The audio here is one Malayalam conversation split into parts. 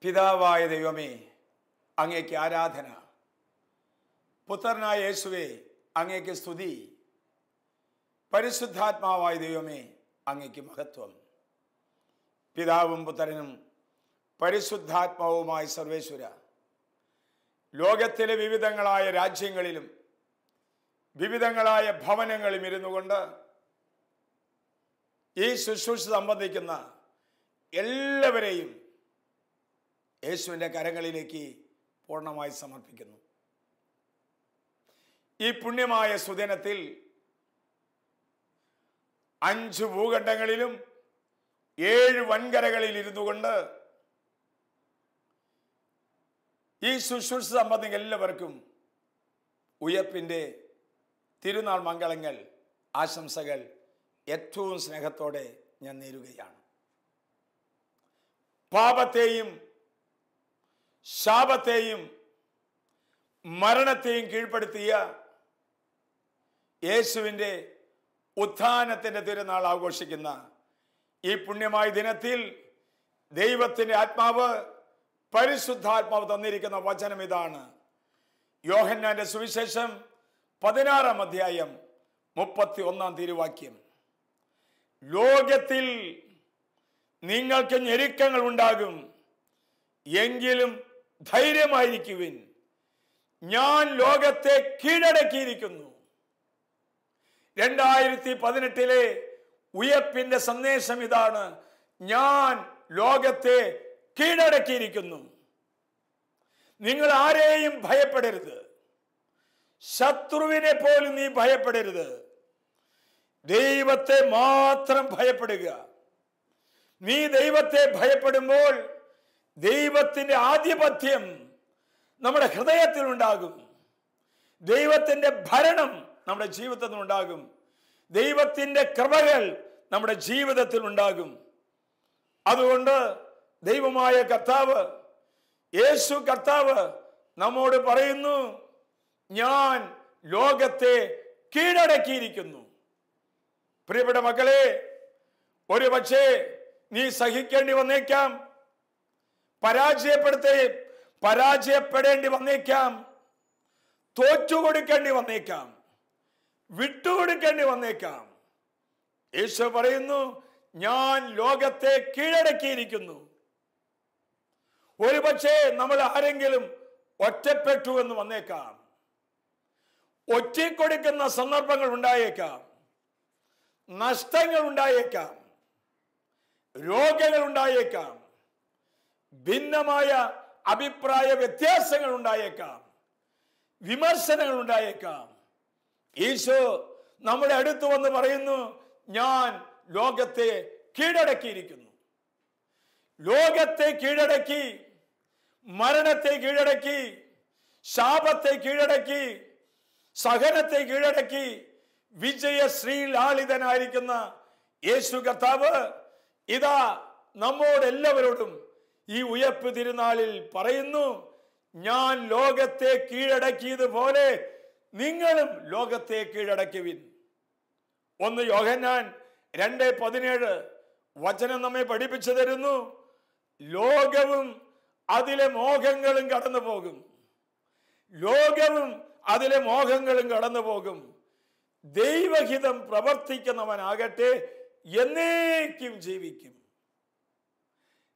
പിതാവായ ദൈവമേ, അങ്ങേക്ക് ആരാധന. പുത്രനായ യേശുവേ, അങ്ങേക്ക് സ്തുതി. പരിശുദ്ധാത്മാവായ ദൈവമേ, അങ്ങേക്ക് മഹത്വം. പിതാവും പുത്രനും പരിശുദ്ധാത്മാവുമായ സർവേശ്വര, ലോകത്തിലെ വിവിധങ്ങളായ രാജ്യങ്ങളിലും വിവിധങ്ങളായ ഭവനങ്ങളും ഇരുന്നു കൊണ്ട് ഈ ശുശ്രൂഷ സംബന്ധിക്കുന്ന എല്ലാവരെയും യേശുവിൻ്റെ കരങ്ങളിലേക്ക് പൂർണ്ണമായി സമർപ്പിക്കുന്നു. ഈ പുണ്യമായ സുദിനത്തിൽ 5 ഭൂഖണ്ഡങ്ങളിലും 7 വൻകരകളിൽ ഇരുന്നു കൊണ്ട് ഈ ശുശ്രൂഷ സംബന്ധിക്കുന്ന എല്ലാവർക്കും ഉയർപ്പിൻ്റെ തിരുനാൾ മംഗളങ്ങൾ, ആശംസകൾ ഏറ്റവും സ്നേഹത്തോടെ ഞാൻ നേരുകയാണ്. പാപത്തെയും ശാപത്തെയും മരണത്തെയും കീഴ്പ്പെടുത്തിയ യേശുവിൻ്റെ ഉത്ഥാനത്തിൻ്റെ തിരുനാൾ ആഘോഷിക്കുന്ന ഈ പുണ്യമായ ദിനത്തിൽ ദൈവത്തിൻ്റെ ആത്മാവ്, പരിശുദ്ധാത്മാവ് തന്നിരിക്കുന്ന വചനം ഇതാണ്. യോഹന്നാന്റെ സുവിശേഷം 16-ാം അധ്യായം 31-ാം തിരുവാക്യം. ലോകത്തിൽ നിങ്ങൾക്ക് ഞെരുക്കങ്ങൾ ഉണ്ടാകും, എങ്കിലും ധൈര്യമായിരിക്കുവിൻ, ഞാൻ ലോകത്തെ കീഴടക്കിയിരിക്കുന്നു. 2018 ഉയർപ്പിന്റെ സന്ദേശം ഇതാണ്: ഞാൻ ലോകത്തെ കീഴടക്കിയിരിക്കുന്നു. നിങ്ങൾ ആരെയും ഭയപ്പെടരുത്, ശത്രുവിനെ പോലും നീ ഭയപ്പെടരുത്. ദൈവത്തെ മാത്രം ഭയപ്പെടുക. നീ ദൈവത്തെ ഭയപ്പെടുമ്പോൾ ദൈവത്തിന്റെ ആധിപത്യം നമ്മുടെ ഹൃദയത്തിൽ ഉണ്ടാകും. ദൈവത്തിന്റെ ഭരണം നമ്മുടെ ജീവിതത്തിൽ ഉണ്ടാകും. ദൈവത്തിന്റെ കൃപകൾ നമ്മുടെ ജീവിതത്തിൽ ഉണ്ടാകും. അതുകൊണ്ട് ദൈവമായ കർത്താവ്, യേശു കർത്താവ് നമ്മോട് പറയുന്നു, ഞാൻ ലോകത്തെ കീഴടക്കിയിരിക്കുന്നു. പ്രിയപ്പെട്ട മക്കളെ, ഒരു പക്ഷേ നീ സഹിക്കേണ്ടി വന്നേക്കാം, പരാജയപ്പെടേണ്ടി വന്നേക്കാം, തോറ്റുകൊടുക്കേണ്ടി വന്നേക്കാം, വിട്ടുകൊടുക്കേണ്ടി വന്നേക്കാം. യേശു പറയുന്നു, ഞാൻ ലോകത്തെ കീഴടക്കിയിരിക്കുന്നു. ഒരു പക്ഷേ നമ്മൾ ആരെങ്കിലും ഒറ്റപ്പെട്ടു എന്ന് വന്നേക്കാം, ഒറ്റിക്കൊടുക്കുന്ന സന്ദർഭങ്ങൾ ഉണ്ടായേക്കാം, നഷ്ടങ്ങൾ ഉണ്ടായേക്കാം, രോഗങ്ങൾ ഉണ്ടായേക്കാം, ഭിന്നമായ അഭിപ്രായ വ്യത്യാസങ്ങൾ ഉണ്ടായേക്കാം, വിമർശനങ്ങൾ ഉണ്ടായേക്കാം. ഈശോ നമ്മുടെ അടുത്ത് വന്ന് പറയുന്നു, ഞാൻ ലോകത്തെ കീഴടക്കിയിരിക്കുന്നു. ലോകത്തെ കീഴടക്കി, മരണത്തെ കീഴടക്കി, ശാപത്തെ കീഴടക്കി, സഹനത്തെ കീഴടക്കി, വിജയശ്രീലാളിതനായിരിക്കുന്ന യേശു കർത്താവ് ഇതാ നമ്മോടെല്ലാവരോടും ഈ ഉയർപ്പ് തിരുനാളിൽ പറയുന്നു, ഞാൻ ലോകത്തെ കീഴടക്കിയതുപോലെ നിങ്ങളും ലോകത്തെ കീഴടക്കുവിൻ. 1 യോഹന്നാൻ 2:17 വചനം നമ്മെ പഠിപ്പിച്ചു തരുന്നു, ലോകവും അതിലെ മോഹങ്ങളും കടന്നു പോകും. ലോകവും അതിലെ മോഹങ്ങളും കടന്നു പോകും. ദൈവഹിതം പ്രവർത്തിക്കുന്നവനാകട്ടെ എന്നേക്കും ജീവിക്കും.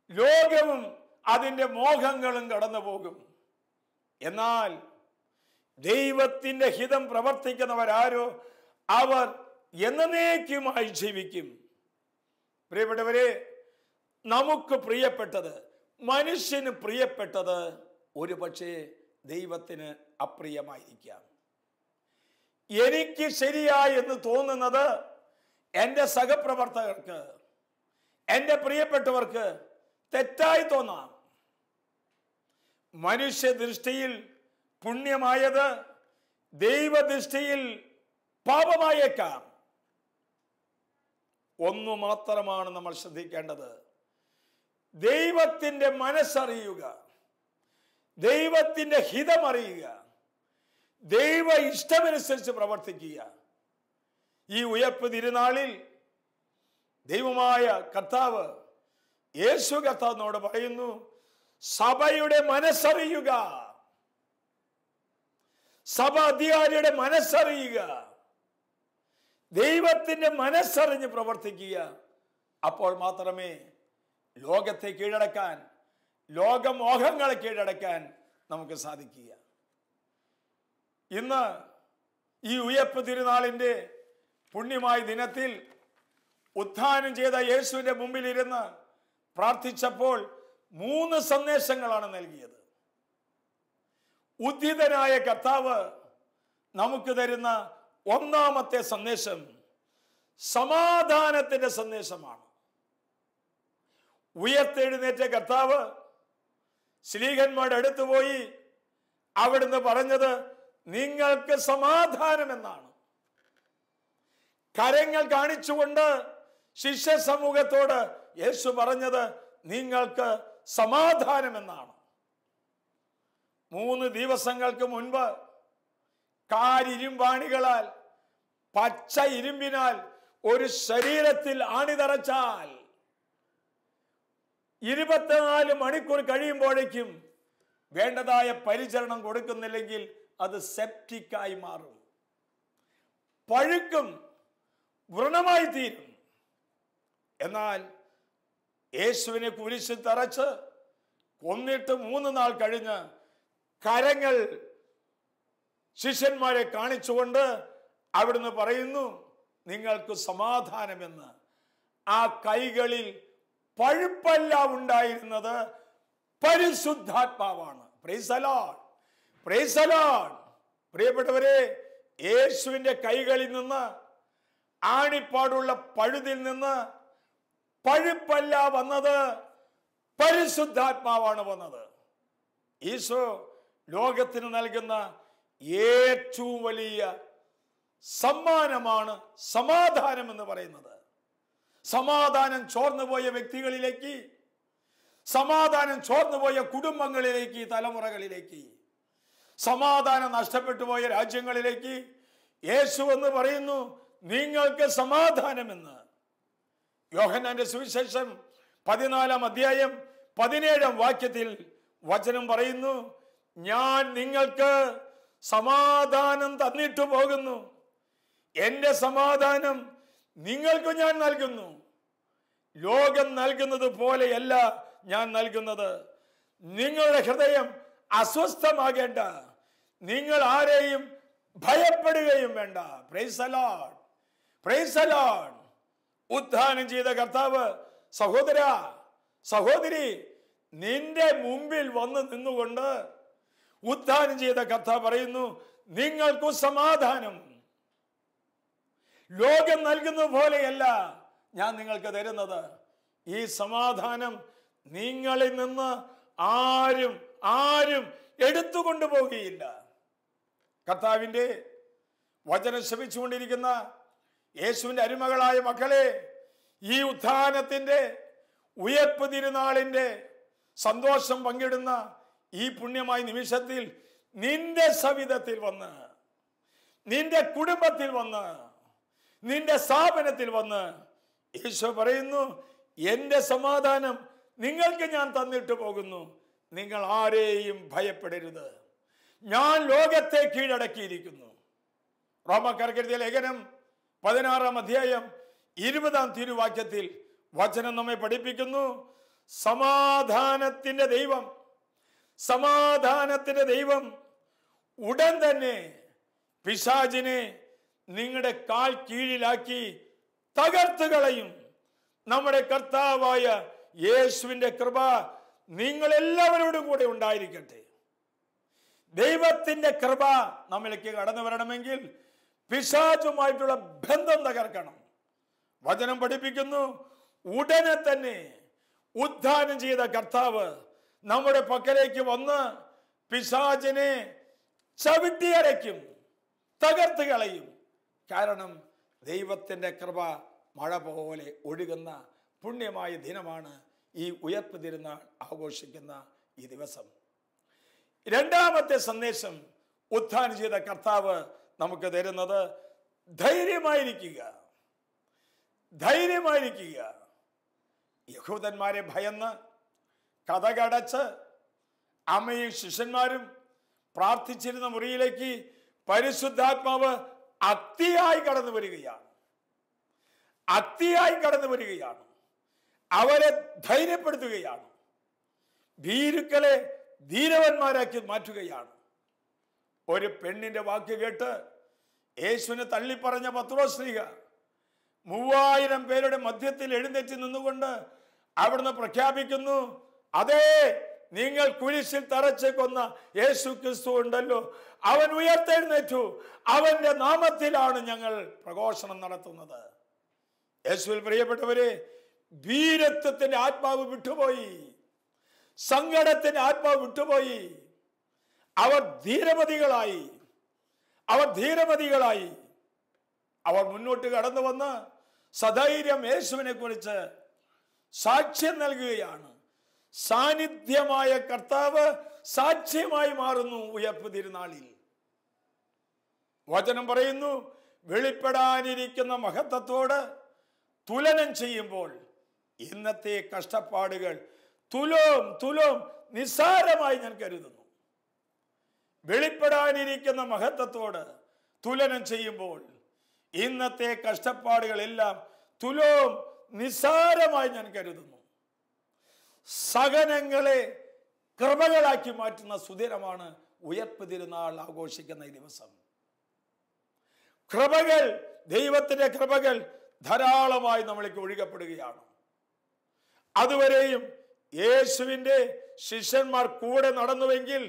ലോകവും അതിൻ്റെ മോഹങ്ങളും കടന്നു പോകും. എന്നാൽ ദൈവത്തിൻ്റെ ഹിതം പ്രവർത്തിക്കുന്നവരാരോ അവർ എന്നേക്കുമായി ജീവിക്കും. പ്രിയപ്പെട്ടവരെ, നമുക്ക് പ്രിയപ്പെട്ടത്, മനുഷ്യന് പ്രിയപ്പെട്ടത് ഒരു പക്ഷേ ദൈവത്തിന് അപ്രിയമായിരിക്കാം. എനിക്ക് ശരിയായി എന്ന് തോന്നുന്നത് എൻ്റെ സഹപ്രവർത്തകർക്ക്, എൻ്റെ പ്രിയപ്പെട്ടവർക്ക് തെറ്റായി തോന്നാം. മനുഷ്യദൃഷ്ടിയിൽ പുണ്യമായത് ദൈവദൃഷ്ടിയിൽ പാപമായേക്കാം. ഒന്നു മാത്രമാണ് നമ്മൾ ശ്രദ്ധിക്കേണ്ടത്: ദൈവത്തിൻ്റെ മനസ്സറിയുക, ദൈവത്തിൻ്റെ ഹിതമറിയുക, ദൈവ ഇഷ്ടമനുസരിച്ച് പ്രവർത്തിക്കുക. ഈ ഉയർപ്പ് തിരുനാളിൽ ദൈവമായ കർത്താവ് യേശു കർത്താവിനോട് പറയുന്നു, സഭയുടെ മനസ്സറിയുക, സഭ അധികാരിയുടെ മനസ്സറിയുക, ദൈവത്തിന്റെ മനസ്സറിഞ്ഞ് പ്രവർത്തിക്കുക. അപ്പോൾ മാത്രമേ ലോകത്തെ കീഴടക്കാൻ, ലോകമോഹങ്ങളെ കീഴടക്കാൻ നമുക്ക് സാധിക്കുക. ഇന്ന് ഈ ഉയർപ്പ് തിരുനാളിൻ്റെ പുണ്യമായ ദിനത്തിൽ ഉത്ഥാനം ചെയ്ത യേശുവിൻ്റെ മുമ്പിലിരുന്ന് പ്രാർത്ഥിച്ചപ്പോൾ 3 സന്ദേശങ്ങളാണ് നൽകിയത്. ഉദ്ധിതനായ കർത്താവ് നമുക്ക് തരുന്ന ഒന്നാമത്തെ സന്ദേശം സമാധാനത്തിന്റെ സന്ദേശമാണ്. ഉയർത്തെഴുന്നേറ്റ കർത്താവ് ശ്ലീഹന്മാരുടെ അടുത്ത് പോയി അവിടുന്ന് പറഞ്ഞത് നിങ്ങൾക്ക് സമാധാനം എന്നാണ്. കരങ്ങൾ കാണിച്ചുകൊണ്ട് ശിഷ്യ സമൂഹത്തോട് യേശു പറഞ്ഞത് നിങ്ങൾക്ക് സമാധാനം എന്നാണ്. 3 ദിവസങ്ങൾക്ക് മുൻപ് കാരിരുമ്പാണികളാൽ, പച്ച ഇരുമ്പിനാൽ ഒരു ശരീരത്തിൽ ആണിതറച്ചാൽ 24 മണിക്കൂർ കഴിയുമ്പോഴേക്കും വേണ്ടതായ പരിചരണം കൊടുക്കുന്നില്ലെങ്കിൽ അത് സെപ്റ്റിക്കായി മാറും, പഴുക്കും, വ്രണമായി തീരും. എന്നാൽ യേശുവിനെ കുരിശിൽ തറച്ച് കൊന്നിട്ട് 3 നാൾ കഴിഞ്ഞ് കരങ്ങൾ ശിഷ്യന്മാരെ കാണിച്ചുകൊണ്ട് അവിടുന്ന് പറയുന്നു നിങ്ങൾക്ക് സമാധാനമെന്ന്. ആ കൈകളിൽ പഴുപ്പല്ല ഉണ്ടായിരുന്നത്, പരിശുദ്ധാത്മാവാണ്. Price the Lord, praise the Lord. പ്രിയപ്പെട്ടവരെ, യേശുവിന്റെ കൈകളിൽ നിന്ന്, ആണിപ്പാടുള്ള പഴുതിൽ നിന്ന് പഴുപ്പല്ല വന്നത്, പരിശുദ്ധാത്മാവാണ് വന്നത്. ഈശോ ലോകത്തിന് നൽകുന്ന ഏറ്റവും വലിയ സമ്മാനമാണ് സമാധാനം എന്ന് പറയുന്നത്. സമാധാനം ചോർന്നുപോയ വ്യക്തികളിലേക്ക്, സമാധാനം ചോർന്നുപോയ കുടുംബങ്ങളിലേക്ക്, തലമുറകളിലേക്ക്, സമാധാനം നഷ്ടപ്പെട്ടു പോയ രാജ്യങ്ങളിലേക്ക് യേശു എന്ന് പറയുന്നു നിങ്ങൾക്ക് സമാധാനമെന്ന്. യോഹന്നാന്റെ സുവിശേഷം 14-ാം അധ്യായം 17-ാം വാക്യത്തിൽ വചനം പറയുന്നു ഞാൻ നിങ്ങൾക്ക് സമാധാനം തന്നിട്ടു പോകുന്നു, എന്റെ സമാധാനം നിങ്ങൾക്ക് ഞാൻ നൽകുന്നു. ലോകം നൽകുന്നത് പോലെയല്ല ഞാൻ നൽകുന്നത്. നിങ്ങളുടെ ഹൃദയം അസ്വസ്ഥമാകേണ്ട, നിങ്ങൾ ആരെയും ഭയപ്പെടുകയും വേണ്ട. Praise the Lord, praise the Lord. ഉദ്ധാനം ചെയ്ത കർത്താവ് സഹോദര സഹോദരി നിന്റെ മുമ്പിൽ വന്ന് നിന്നുകൊണ്ട് ഉദ്ധാനം ചെയ്ത കർത്താവ് പറയുന്നു നിങ്ങൾക്കു സമാധാനം. ലോകം നൽകുന്ന പോലെയല്ല ഞാൻ നിങ്ങൾക്ക് തരുന്നത്. ഈ സമാധാനം നിങ്ങളിൽ നിന്ന് ആരും ആരും എടുത്തുകൊണ്ടു പോകുകയില്ല. കർത്താവിൻ്റെ വചനം ശ്രമിച്ചുകൊണ്ടിരിക്കുന്ന യേശുവിൻ്റെ അരുമകളായ മക്കളെ, ഈ ഉത്ഥാനത്തിൻ്റെ ഉയർപ്പ് തിരുനാളിൻ്റെ സന്തോഷം പങ്കിടുന്ന ഈ പുണ്യമായ നിമിഷത്തിൽ നിന്റെ സവിധത്തിൽ വന്ന്, നിന്റെ കുടുംബത്തിൽ വന്ന്, നിന്റെ സ്ഥാപനത്തിൽ വന്ന് ഈശോ പറയുന്നു എന്റെ സമാധാനം നിങ്ങൾക്ക് ഞാൻ തന്നിട്ട് പോകുന്നു, നിങ്ങൾ ആരെയും ഭയപ്പെടരുത്, ഞാൻ ലോകത്തെ കീഴടക്കിയിരിക്കുന്നു. റോമക്കാർക്ക് എഴുതിയ ലേഖനം 16-ാം അധ്യായം 20-ാം തിരുവാക്യത്തിൽ വചനം നമ്മെ പഠിപ്പിക്കുന്നു സമാധാനത്തിന്റെ ദൈവം, സമാധാനത്തിന്റെ ദൈവം ഉടൻ തന്നെ പിശാചിനെ നിങ്ങളുടെ കാൽ കീഴിലാക്കി തകർത്ത് കളയും. നമ്മുടെ കർത്താവായ യേശുവിന്റെ കൃപ നിങ്ങൾ എല്ലാവരോടും കൂടെ ഉണ്ടായിരിക്കട്ടെ. ദൈവത്തിന്റെ കൃപ നമ്മളിലേക്ക് കടന്നു വരണമെങ്കിൽ പിശാചുമായിട്ടുള്ള ബന്ധം തകർക്കണം. വചനം പഠിപ്പിക്കുന്നു ഉടനെ തന്നെ ഉദ്ധാനം ചെയ്ത കർത്താവ് നമ്മുടെ പക്കലേക്ക് വന്ന് പിശാചിനെ ചവിട്ടിയരയ്ക്കും, തകർത്ത് കളയും. കാരണം ദൈവത്തിന്റെ കൃപ മഴ പോലെ ഒഴുകുന്ന പുണ്യമായ ദിനമാണ് ഈ ഉയർപ്പ് തിരുനാൾ ആഘോഷിക്കുന്ന ഈ ദിവസം. രണ്ടാമത്തെ സന്ദേശം ഉത്ഥാനം ചെയ്ത കർത്താവ് നമുക്ക് തരുന്നത് ധൈര്യമായിരിക്കുക, ധൈര്യമായിരിക്കുക. യഹൂദന്മാരെ ഭയന്ന് കതകടച്ച് അമ്മയും ശിഷ്യന്മാരും പ്രാർത്ഥിച്ചിരുന്ന മുറിയിലേക്ക് പരിശുദ്ധാത്മാവ് അത്തിയായി കടന്നു വരികയാണ്. അവരെ ധൈര്യപ്പെടുത്തുകയാണ്. ഭീരുക്കളെ ധീരവന്മാരാക്കി മാറ്റുകയാണ്. ഒരു പെണ്ണിന്റെ വാക്ക് കേട്ട് യേശുവിനെ തള്ളിപ്പറഞ്ഞ പത്രോസ്ലീഹ 3000 പേരുടെ മധ്യത്തിൽ എഴുന്നേറ്റ് നിന്നുകൊണ്ട് അവിടുന്ന് പ്രഖ്യാപിക്കുന്നു, അതേ, നിങ്ങൾ കുരിശിൽ തറച്ച് കൊന്ന യേശു ക്രിസ്തു ഉണ്ടല്ലോ, അവൻ ഉയർത്തെഴുന്നേറ്റു, അവന്റെ നാമത്തിലാണ് ഞങ്ങൾ പ്രഘോഷണം നടത്തുന്നത്. യേശുവിൽ പ്രിയപ്പെട്ടവരെ, വീരത്വത്തിന്റെ ആത്മാവ് വിട്ടുപോയി, സങ്കടത്തിന്റെ ആത്മാവ് വിട്ടുപോയി. അവർ ധീരമതികളായി. അവർ മുന്നോട്ട് കടന്നു വന്ന് സധൈര്യം യേശുവിനെ കുറിച്ച് സാക്ഷ്യം നൽകുകയാണ്. സാന്നിധ്യമായ കർത്താവ് സാക്ഷ്യമായി മാറുന്നു ഉയർപ്പ് തിരുനാളിൽ. വചനം പറയുന്നു, വെളിപ്പെടാനിരിക്കുന്ന മഹത്വത്തോട് തുലനം ചെയ്യുമ്പോൾ ഇന്നത്തെ കഷ്ടപ്പാടുകൾ തുലോം നിസ്സാരമായി ഞാൻ കരുതുന്നു. വെളിപ്പെടാനിരിക്കുന്ന മഹത്വത്തോട് തുലനം ചെയ്യുമ്പോൾ ഇന്നത്തെ കഷ്ടപ്പാടുകളെല്ലാം തുലോം നിസ്സാരമായി ഞാൻ കരുതുന്നു. സഹനങ്ങളെ കൃപകളാക്കി മാറ്റുന്ന സുദിനമാണ് ഉയർപ്പ് തിരുനാൾ ആഘോഷിക്കുന്ന ഈ ദിവസം. കൃപകൾ, ദൈവത്തിന്റെ കൃപകൾ ധാരാളമായി നമ്മൾക്ക് ഒഴുകപ്പെടുകയാണ്. അതുവരെയും യേശുവിന്റെ ശിഷ്യന്മാർ കൂടെ നടന്നുവെങ്കിൽ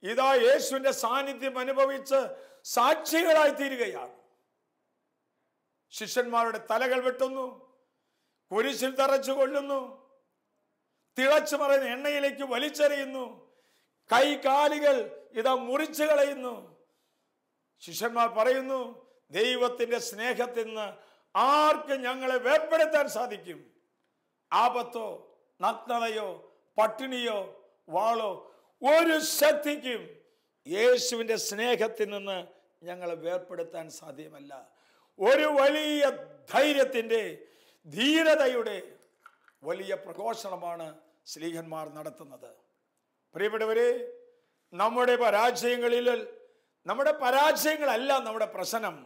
ഇതാ യേശുവിന്റെ സാന്നിധ്യം അനുഭവിച്ച് സാക്ഷികളായി തീരുകയാണ്. ശിഷ്യന്മാരുടെ തലകൾ വെട്ടുന്നു, കുരിശിൽ തറച്ചു കൊള്ളുന്നു, തിളച്ചു മറയുന്ന എണ്ണയിലേക്ക് വലിച്ചെറിയുന്നു, കൈകാലുകൾ ഇതാ മുറിച്ചു കളയുന്നു. ശിഷ്യന്മാർ പറയുന്നു, ദൈവത്തിന്റെ സ്നേഹത്തിൽ നിന്ന് ആർക്ക് ഞങ്ങളെ വേർപെടുത്താൻ സാധിക്കും? ആപത്തോ നഗ്നതയോ പട്ടിണിയോ വാളോ ഒരു ശക്തിക്കും യേശുവിന്റെ സ്നേഹത്തിൽ നിന്ന് ഞങ്ങളെ വേർപെടുത്താൻ സാധ്യമല്ല. ഒരു വലിയ ധൈര്യത്തിന്റെ, ധീരതയുടെ വലിയ പ്രഘോഷണമാണ് ശ്ലീഹന്മാർ നടത്തുന്നത്. പ്രിയപ്പെട്ടവരെ, നമ്മുടെ പരാജയങ്ങളല്ല നമ്മുടെ പ്രശ്നം,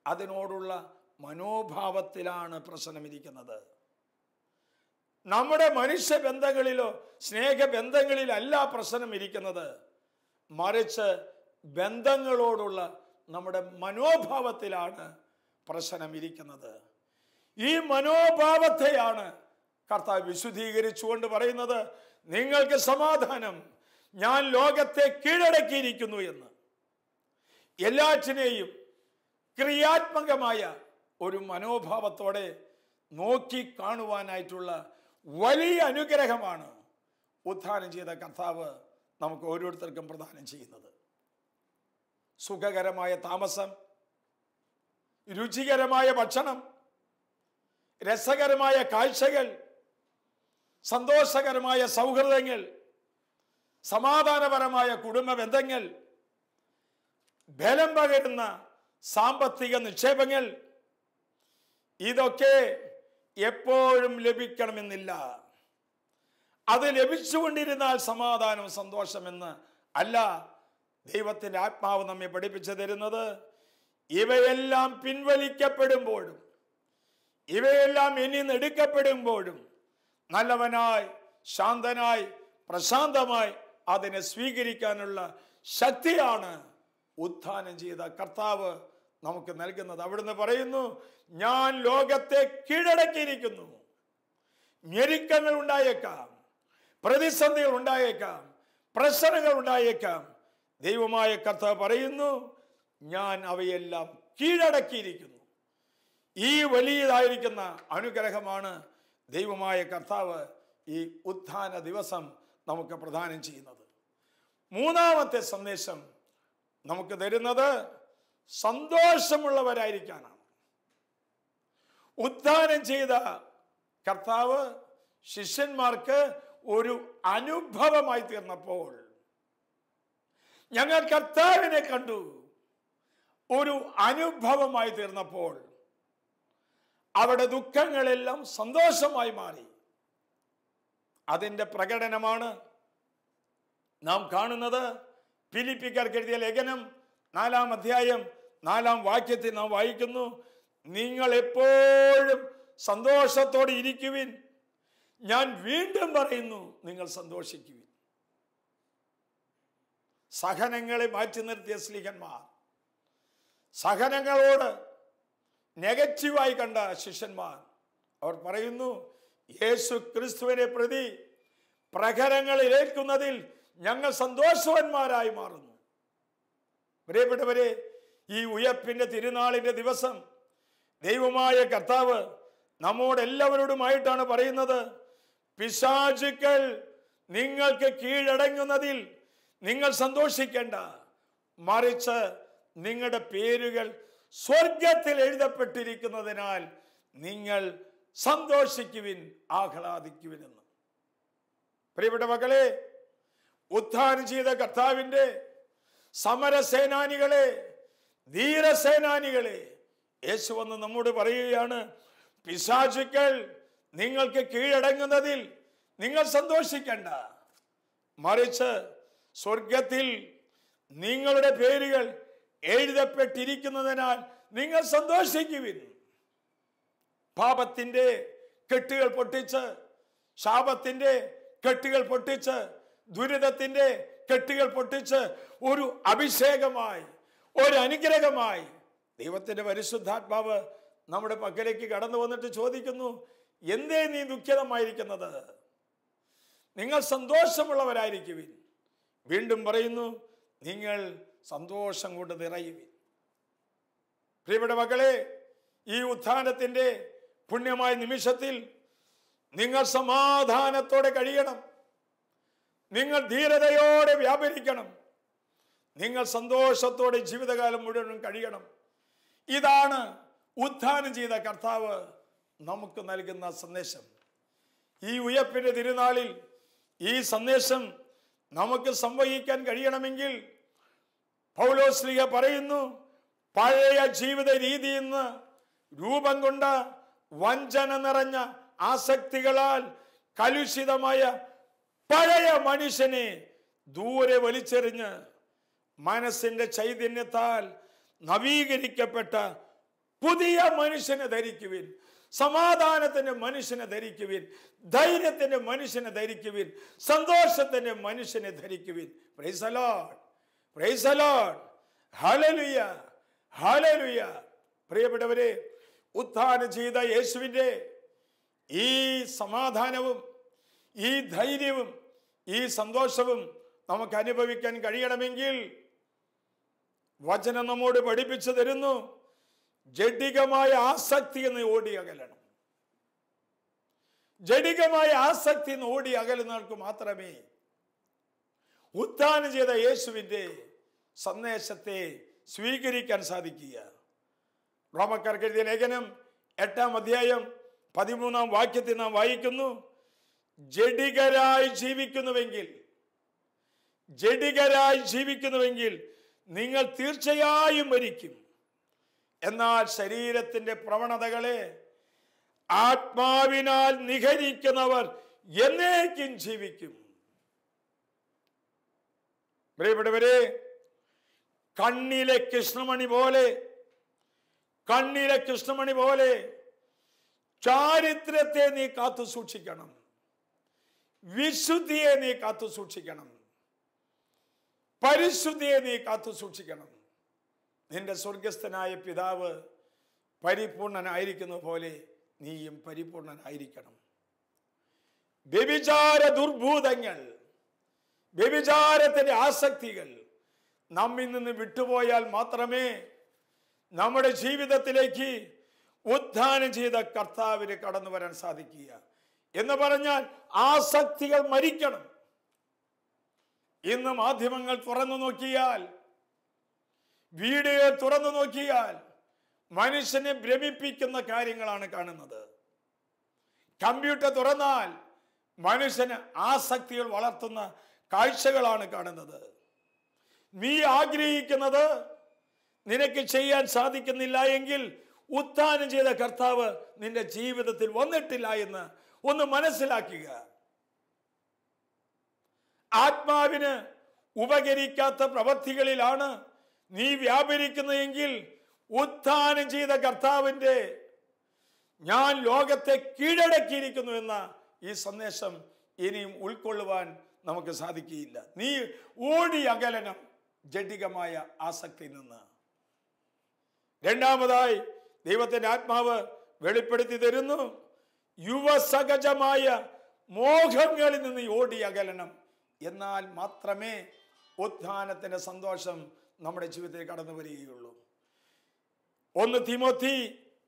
അതിനോടുള്ള മനോഭാവത്തിലാണ് പ്രശ്നം ഇരിക്കുന്നത്. നമ്മുടെ മനുഷ്യ ബന്ധങ്ങളിലോ സ്നേഹബന്ധങ്ങളിലല്ല പ്രശ്നം ഇരിക്കുന്നത്, മറിച്ച് ബന്ധങ്ങളോടുള്ള നമ്മുടെ മനോഭാവത്തിലാണ് പ്രശ്നം ഇരിക്കുന്നത്. ഈ മനോഭാവത്തെയാണ് കർത്താവ് വിശുദ്ധീകരിച്ചുകൊണ്ട് പറയുന്നത്, നിങ്ങൾക്ക് സമാധാനം, ഞാൻ ലോകത്തെ കീഴടക്കിയിരിക്കുന്നു എന്ന്. എല്ലാറ്റിനെയും ക്രിയാത്മകമായ ഒരു മനോഭാവത്തോടെ നോക്കി കാണുവാനായിട്ടുള്ള വലിയ അനുഗ്രഹമാണ് ഉദ്ധാനം ചെയ്ത കർത്താവ് നമുക്ക് ഓരോരുത്തർക്കും പ്രദാനം ചെയ്യുന്നത്. സുഖകരമായ താമസം, രുചികരമായ ഭക്ഷണം, രസകരമായ കാഴ്ചകൾ, സന്തോഷകരമായ സൗഹൃദങ്ങൾ, സമാധാനപരമായ കുടുംബ ബന്ധങ്ങൾ, ബലം പകരുന്ന സാമ്പത്തിക നിക്ഷേപങ്ങൾ, ഇതൊക്കെ എപ്പോഴും ലഭിക്കണമെന്നില്ല. അത് ലഭിച്ചുകൊണ്ടിരുന്നാൽ സമാധാനം സന്തോഷമെന്ന് അല്ല ദൈവത്തിന്റെ ആത്മാവ് നമ്മെ പഠിപ്പിച്ചു തരുന്നത്. ഇവയെല്ലാം പിൻവലിക്കപ്പെടുമ്പോഴും, ഇവയെല്ലാം ഇനി എടുക്കപ്പെടുമ്പോഴും നല്ലവനായി, ശാന്തനായി, പ്രശാന്തമായി അതിനെ സ്വീകരിക്കാനുള്ള ശക്തിയാണ് ഉത്ഥാനം ചെയ്ത കർത്താവ് നമുക്ക് നൽകുന്നത്. അവിടുന്ന് പറയുന്നു, ഞാൻ ലോകത്തെ കീഴടക്കിയിരിക്കുന്നു. ഞെരുക്കങ്ങൾ ഉണ്ടായേക്കാം, പ്രതിസന്ധികൾ ഉണ്ടായേക്കാം, പ്രശ്നങ്ങൾ ഉണ്ടായേക്കാം. ദൈവമായ കർത്താവ് പറയുന്നു, ഞാൻ അവയെല്ലാം കീഴടക്കിയിരിക്കുന്നു. ഈ വലിയതായിരിക്കുന്ന അനുഗ്രഹമാണ് ദൈവമായ കർത്താവ് ഈ ഉത്ഥാന ദിവസം നമുക്ക് പ്രദാനം ചെയ്യുന്നത്. മൂന്നാമത്തെ സന്ദേശം നമുക്ക് തരുന്നത് സന്തോഷമുള്ളവരായിരിക്കാനാണ്. ഉദ്ധാനം ചെയ്ത കർത്താവ് ശിഷ്യന്മാർക്ക് ഒരു അനുഭവമായി തീർന്നപ്പോൾ, ഞങ്ങൾ കർത്താവിനെ കണ്ടു, ഒരു അനുഭവമായി തീർന്നപ്പോൾ അവരുടെ ദുഃഖങ്ങളെല്ലാം സന്തോഷമായി മാറി. അതിൻ്റെ പ്രകടനമാണ് നാം കാണുന്നത് ഫിലിപ്പിക്കാർക്ക് എഴുതിയ ലേഖനം 4-ാം അധ്യായം 4-ാം വാക്യത്തിൽ നാം വായിക്കുന്നു, നിങ്ങൾ എപ്പോഴും സന്തോഷത്തോടെ ഇരിക്കുവിൻ, ഞാൻ വീണ്ടും പറയുന്നു നിങ്ങൾ സന്തോഷിക്കുവിൻ. സഹനങ്ങളെ മാറ്റി നിർത്തിയ സ്ലീഹന്മാർ, സഹനങ്ങളോട് നെഗറ്റീവായി കണ്ട ശിഷ്യന്മാർ, അവർ പറയുന്നു യേശു ക്രിസ്തുവിനെ പ്രതി പ്രഹരങ്ങളിൽ ഏൽക്കുന്നതിൽ ഞങ്ങൾ സന്തോഷവാന്മാരായി മാറുന്നു. പ്രിയപ്പെട്ടവരെ, ഈ ഉയർപ്പിന്റെ തിരുനാളിന്റെ ദിവസം ദൈവമായ കർത്താവ് നമ്മോട് എല്ലാവരോടുമായിട്ടാണ് പറയുന്നത്, പിശാചുക്കൾ നിങ്ങൾക്ക് കീഴടങ്ങുന്നതിൽ നിങ്ങൾ സന്തോഷിക്കേണ്ട, മറിച്ച് നിങ്ങളുടെ പേരുകൾ സ്വർഗത്തിൽ എഴുതപ്പെട്ടിരിക്കുന്നതിനാൽ നിങ്ങൾ സന്തോഷിക്കുവിൻ, ആഹ്ലാദിക്കുവിൻ എന്ന്. പ്രിയപ്പെട്ട മക്കളെ, ഉത്ഥാനം ചെയ്ത കർത്താവിന്റെ സമരസേനാനികളെ, ധീരസേനാനികളെ യേശു വന്ന് നമ്മോട് പറയുകയാണ്, പിശാചുക്കൾ നിങ്ങൾക്ക് കീഴടങ്ങുന്നതിൽ നിങ്ങൾ സന്തോഷിക്കണ്ട, മറിച്ച് സ്വർഗത്തിൽ നിങ്ങളുടെ പേരുകൾ എഴുതപ്പെട്ടിരിക്കുന്നതിനാൽ നിങ്ങൾ സന്തോഷിക്കുവിൻ. പാപത്തിന്റെ കെട്ടുകൾ പൊട്ടിച്ച്, ശാപത്തിന്റെ കെട്ടുകൾ പൊട്ടിച്ച്, ദുരിതത്തിന്റെ കെട്ടുകൾ പൊട്ടിച്ച് ഒരു അഭിഷേകമായി, ഒരു അനുഗ്രഹമായി ദൈവത്തിന്റെ പരിശുദ്ധാത്മാവ് നമ്മുടെ പക്കലേക്ക് കടന്നു വന്നിട്ട് ചോദിക്കുന്നു, എന്തേ നീ ദുഃഖിതമായിരിക്കുന്നത്? നിങ്ങൾ സന്തോഷമുള്ളവരായിരിക്കുവിൻ. വീണ്ടും പറയുന്നു, നിങ്ങൾ സന്തോഷം കൊണ്ട് നിറയുവിൻ. പ്രിയപ്പെട്ട മക്കളെ, ഈ ഉത്ഥാനത്തിന്റെ പുണ്യമായ നിമിഷത്തിൽ നിങ്ങൾ സമാധാനത്തോടെ കഴിയണം, നിങ്ങൾ ധീരതയോടെ വ്യാപരിക്കണം, നിങ്ങൾ സന്തോഷത്തോടെ ജീവിതകാലം മുഴുവൻ കഴിയണം. ഇതാണ് ഉത്ഥാനം ചെയ്ത കർത്താവ് നമുക്ക് നൽകുന്ന സന്ദേശം. ഈ ഉയർപ്പിന്റെ തിരുനാളിൽ ഈ സന്ദേശം നമുക്ക് സംവഹിക്കാൻ കഴിയണമെങ്കിൽ പൗലോസ്ലീഹ പറയുന്നു, പഴയ ജീവിത രീതിയിൽ നിന്ന് രൂപം കൊണ്ട വഞ്ചന നിറഞ്ഞ ആസക്തികളാൽ കലുഷിതമായ പഴയ മനുഷ്യനെ ദൂരെ വലിച്ചെറിഞ്ഞ് മനസ്സിന്റെ ചൈതന്യത്താൽ നവീകരിക്കപ്പെട്ട പുതിയ മനുഷ്യനെ ധരിക്കുവിൻ. സമാധാനത്തിന്റെ മനുഷ്യനെ ധരിക്കുവിൻ, ധൈര്യത്തിന്റെ മനുഷ്യനെ ധരിക്കുവിൻ, സന്തോഷത്തിന്റെ മനുഷ്യനെ ധരിക്കുവിൻ. Praise the Lord, praise the Lord, hallelujah, hallelujah. പ്രിയപ്പെട്ടവരെ, ഉത്ഥാനം ചെയ്ത യേശുവിന്റെ ഈ സമാധാനവും ഈ ധൈര്യവും ഈ സന്തോഷവും നമുക്ക് അനുഭവിക്കാൻ കഴിയണമെങ്കിൽ വചനം നമ്മോട് പഠിപ്പിച്ചു തരുന്നു, ജഡികമായ ആസക്തി എന്ന് ഓടി അകലണം. ജഡികമായ ആസക്തി എന്ന് ഓടി അകലുന്നവർക്ക് മാത്രമേ ഉത്ഥാനം ചെയ്ത യേശുവിന്റെ സന്ദേശത്തെ സ്വീകരിക്കാൻ സാധിക്കുക. റോമക്കാർക്ക് എഴുതിയ ലേഖനം 8-ാം അധ്യായം 13-ാം വാക്യത്തിൽ നാം വായിക്കുന്നു, ജഡികരായി ജീവിക്കുന്നുവെങ്കിൽ നിങ്ങൾ തീർച്ചയായും മരിക്കും. എന്നാൽ ശരീരത്തിന്റെ പ്രവണതകളെ ആത്മാവിനാൽ നിഹരിക്കുന്നവർ എന്നേക്കും ജീവിക്കും. പ്രിയപ്പെട്ടവരെ, കണ്ണിലെ കൃഷ്ണമണി പോലെ ചാരിത്രത്തെ നീ കാത്തു സൂക്ഷിക്കണം, വിശുദ്ധിയെ നീ കാത്തു സൂക്ഷിക്കണം, പരിശുദ്ധിയെ നീ കാത്തു സൂക്ഷിക്കണം. നിന്റെ സ്വർഗസ്ഥനായ പിതാവ് പരിപൂർണനായിരിക്കുന്ന പോലെ നീയും പരിപൂർണനായിരിക്കണം. വ്യഭിചാര ദുർഭൂതങ്ങൾ, വ്യഭിചാരത്തിന്റെ ആസക്തികൾ നമ്മിൽ നിന്ന് വിട്ടുപോയാൽ മാത്രമേ നമ്മുടെ ജീവിതത്തിലേക്ക് ഉത്ഥാനം ചെയ്ത കർത്താവിന് കടന്നു വരാൻ സാധിക്കുക. എന്ന് പറഞ്ഞാൽ ആസക്തികൾ മരിക്കണം. ഇന്ന് മാധ്യമങ്ങൾ തുറന്നു നോക്കിയാൽ, വീഡിയോ തുറന്നു നോക്കിയാൽ മനുഷ്യനെ ഭ്രമിപ്പിക്കുന്ന കാര്യങ്ങളാണ് കാണുന്നത്. കമ്പ്യൂട്ടർ തുറന്നാൽ മനുഷ്യന് ആസക്തികൾ വളർത്തുന്ന കാഴ്ചകളാണ് കാണുന്നത്. നീ ആഗ്രഹിക്കുന്നത് നിനക്ക് ചെയ്യാൻ സാധിക്കുന്നില്ല എങ്കിൽ ഉത്ഥാനം ചെയ്ത കർത്താവ് നിന്റെ ജീവിതത്തിൽ വന്നിട്ടില്ല എന്ന് ഒന്ന് മനസ്സിലാക്കുക. ആത്മാവിന് ഉപകരിക്കാത്ത പ്രവൃത്തികളിലാണ് നീ വ്യാപരിക്കുന്നതെങ്കിൽ ഉത്ഥാനം ചെയ്ത കർത്താവിൻ്റെ ഞാൻ ലോകത്തെ കീഴടക്കിയിരിക്കുന്നു എന്ന ഈ സന്ദേശം ഇനിയും ഉൾക്കൊള്ളുവാൻ നമുക്ക് സാധിക്കുകയില്ല. നീ ഓടി അകലണം ജഡികമായ ആസക്തിയിൽ നിന്ന്. രണ്ടാമതായി ദൈവത്തിന്റെ ആത്മാവ് വെളിപ്പെടുത്തി തരുന്നു, യുവസഹജമായ മോഹങ്ങളിൽ നിന്ന് ഓടി അകലണം. എന്നാൽ മാത്രമേ ഉത്ഥാനത്തിന്റെ സന്തോഷം നമ്മുടെ ജീവിതത്തിൽ കടന്നു വരികയുള്ളൂ. 1 തിമോത്തി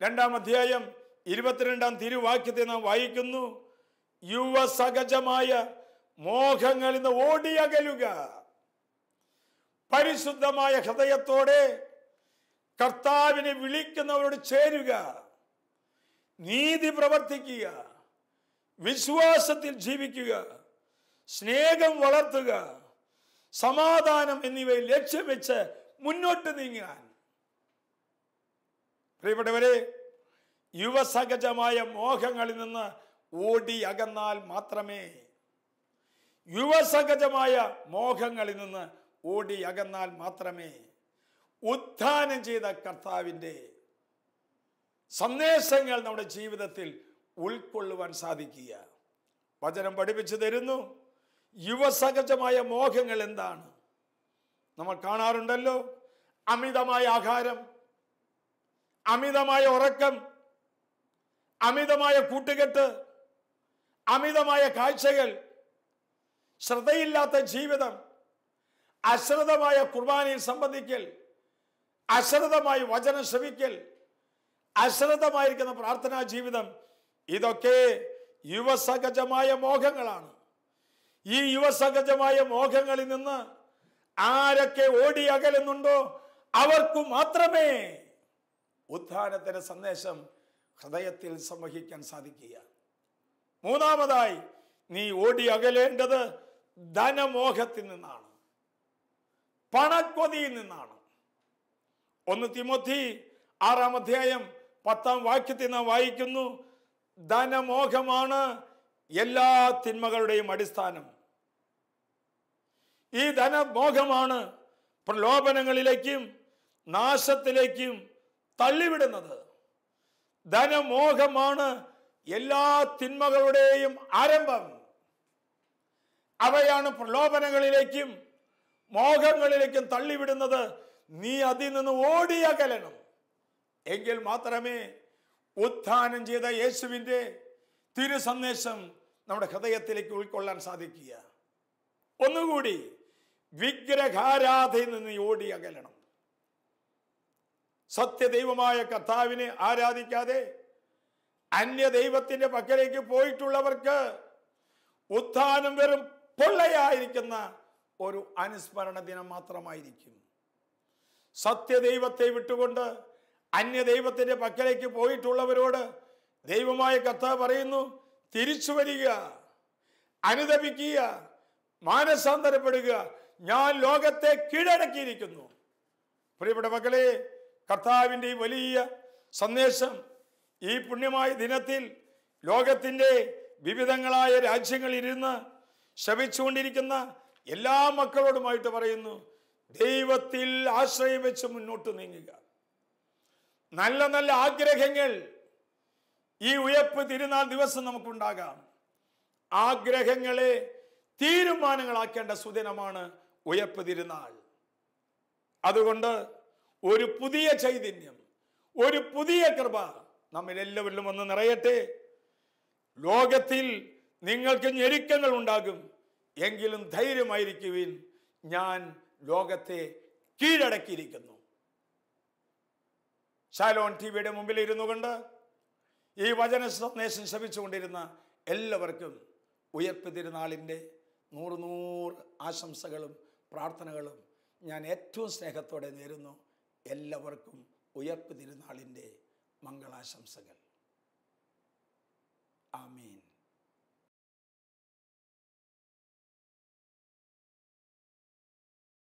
2-ാം അധ്യായം 22-ാം തിരുവാക്യത്തെ നാം വായിക്കുന്നു, യുവസഹജമായ മോഹങ്ങളിൽ നിന്ന് ഓടി അകലുക, പരിശുദ്ധമായ ഹൃദയത്തോടെ കർത്താവിനെ വിളിക്കുന്നവരോട് ചേരുക, നീതി പ്രവർത്തിക്കുക, വിശ്വാസത്തിൽ ജീവിക്കുക, സ്നേഹം വളർത്തുക, സമാധാനം എന്നിവയിൽ ലക്ഷ്യം വെച്ച് മുന്നോട്ട് നീങ്ങാൻ. പ്രിയപ്പെട്ടവരെ, യുവസഹജമായ മോഹങ്ങളിൽ നിന്ന് ഓടി അകന്നാൽ മാത്രമേ യുവസഹജമായ മോഹങ്ങളിൽ നിന്ന് ഓടി അകന്നാൽ മാത്രമേ ഉത്ഥാനം ചെയ്ത കർത്താവിൻ്റെ സന്ദേശങ്ങൾ നമ്മുടെ ജീവിതത്തിൽ ഉൾക്കൊള്ളുവാൻ സാധിക്കുക. വചനം പഠിപ്പിച്ചു തരുന്നു, യുവസഹജമായ മോഹങ്ങൾ എന്താണ്? നമ്മൾ കാണാറുണ്ടല്ലോ, അമിതമായ ആഹാരം, അമിതമായ ഉറക്കം, അമിതമായ കൂട്ടുകെട്ട്, അമിതമായ കാഴ്ചകൾ, ശ്രദ്ധയില്ലാത്ത ജീവിതം, അശ്രദ്ധമായ കുർബാനയിൽ സംബന്ധിക്കൽ, അശ്രദ്ധമായി വചനം ശ്രവിക്കൽ, അശ്രദ്ധമായിരിക്കുന്ന പ്രാർത്ഥനാ ജീവിതം, ഇതൊക്കെ യുവസഹജമായ മോഹങ്ങളാണ്. ഈ യുവസഹജമായ മോഹങ്ങളിൽ നിന്ന് ആരൊക്കെ ഓടി അകലുന്നുണ്ടോ അവർക്ക് മാത്രമേ ഉത്ഥാനത്തിന്റെ സന്ദേശം ഹൃദയത്തിൽ സംവഹിക്കാൻ സാധിക്കുക. മൂന്നാമതായി നീ ഓടി അകലേണ്ടത് ധനമോഹത്തിൽ നിന്നാണ്, പണക്കൊതിയിൽ നിന്നാണ്. 1 തിമോത്തി 6-ാം അധ്യായം 10-ാം വാക്യത്തിൽ നാം വായിക്കുന്നു, ധനമോഹമാണ് എല്ലാ തിന്മകളുടെയും അടിസ്ഥാനം. ഈ ധനമോഹമാണ് പ്രലോഭനങ്ങളിലേക്കും നാശത്തിലേക്കും തള്ളിവിടുന്നത്. ധനമോഹമാണ് എല്ലാ തിന്മകളുടെയും ആരംഭം. അവയാണ് പ്രലോഭനങ്ങളിലേക്കും മോഹങ്ങളിലേക്കും തള്ളിവിടുന്നത്. നീ അതിൽ നിന്ന് ഓടി അകലണം. എങ്കിൽ മാത്രമേ ഉത്ഥാനം ചെയ്ത യേശുവിൻ്റെ തിരു സന്ദേശം നമ്മുടെ ഹൃദയത്തിലേക്ക് ഉൾക്കൊള്ളാൻ സാധിക്കുക. ഒന്നുകൂടി, വിഗ്രഹാരാധനയിൽ നിന്ന് ഓടി അകലണം. സത്യദൈവമായ കർത്താവിനെ ആരാധിക്കാതെ അന്യ ദൈവത്തിന്റെ പക്കലേക്ക് പോയിട്ടുള്ളവർക്ക് ഉത്ഥാനം വെറും പൊള്ളയായിരിക്കുന്ന ഒരു അനുസ്മരണ ദിനം മാത്രമായിരിക്കും. സത്യദൈവത്തെ വിട്ടുകൊണ്ട് അന്യദൈവത്തിന്റെ പക്കലേക്ക് പോയിട്ടുള്ളവരോട് ദൈവമായ കർത്താവ് പറയുന്നു, തിരിച്ചു വരിക, അനുതപിക്കുക, മാനസാന്തരപ്പെടുക, ഞാൻ ലോകത്തെ കീഴടക്കിയിരിക്കുന്നു. പ്രിയപ്പെട്ട മക്കളെ, കർത്താവിൻ്റെ ഈ വലിയ സന്ദേശം ഈ പുണ്യമായ ദിനത്തിൽ ലോകത്തിൻ്റെ വിവിധങ്ങളായ രാജ്യങ്ങളിൽ ഇരുന്ന് ശ്രവിച്ചുകൊണ്ടിരിക്കുന്ന എല്ലാ മക്കളോടുമായിട്ട് പറയുന്നു, ദൈവത്തിൽ ആശ്രയം വെച്ച് മുന്നോട്ട് നീങ്ങുക. നല്ല നല്ല ആഗ്രഹങ്ങൾ ഈ ഉയർപ്പ് തിരുനാൾ ദിവസം നമുക്കുണ്ടാകാം. ആഗ്രഹങ്ങളെ തീരുമാനങ്ങളാക്കേണ്ട സുദിനമാണ് ഉയർപ്പ് തിരുനാൾ. അതുകൊണ്ട് ഒരു പുതിയ ചൈതന്യം, ഒരു പുതിയ കൃപ നമ്മിലെല്ലാവരിലും ഒന്ന് നിറയട്ടെ. ലോകത്തിൽ നിങ്ങൾക്ക് ഞെരുക്കങ്ങൾ ഉണ്ടാകും, എങ്കിലും ധൈര്യമായിരിക്കുവിൻ, ഞാൻ ലോകത്തെ കീഴടക്കിയിരിക്കുന്നു. ഷാലോൺ ടിവിയുടെ മുമ്പിൽ ഇരുന്നു കൊണ്ട് ഈ വചന സന്ദേശം ശ്രവിച്ചുകൊണ്ടിരുന്ന എല്ലാവർക്കും ഉയർപ്പ് തിരുനാളിൻ്റെ 100 ആശംസകളും പ്രാർത്ഥനകളും ഞാൻ ഏറ്റവും സ്നേഹത്തോടെ നേരുന്നു. എല്ലാവർക്കും ഉയർപ്പ് തിരുനാളിൻ്റെ മംഗളാശംസകൾ.